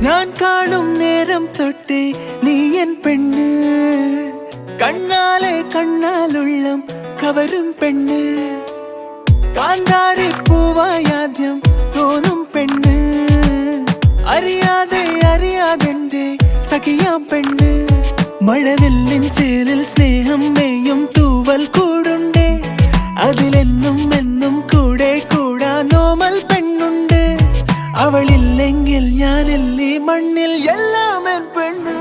ഞാൻ കാണും നേരം തൊട്ടേ നീ എൻ പെണ്ണ്, കണ്ണാലെ കണ്ണാലുള്ളം കവരും പെണ്ണ്, കാന്താരി പൂവായാദ്യം തോന്നും പെണ്ണ്, അറിയാതെ അറിയാതെന്റെ സഖിയാം പെണ്ണ്. മഴവില്ലിൻ ചേലിൽ സ്നേഹം മെയ്യും തൂവൽ കൂടുണ്ടേ, അതിലെന്നും എന്നും കൂടെ കൂടാ നോമൽ പെണ്ണുണ്ട്. അവളില്ലെങ്കിൽ ഞാനില്ലേ മണ്ണിൽ എല്ലാം എൻ പെണ്ണ്.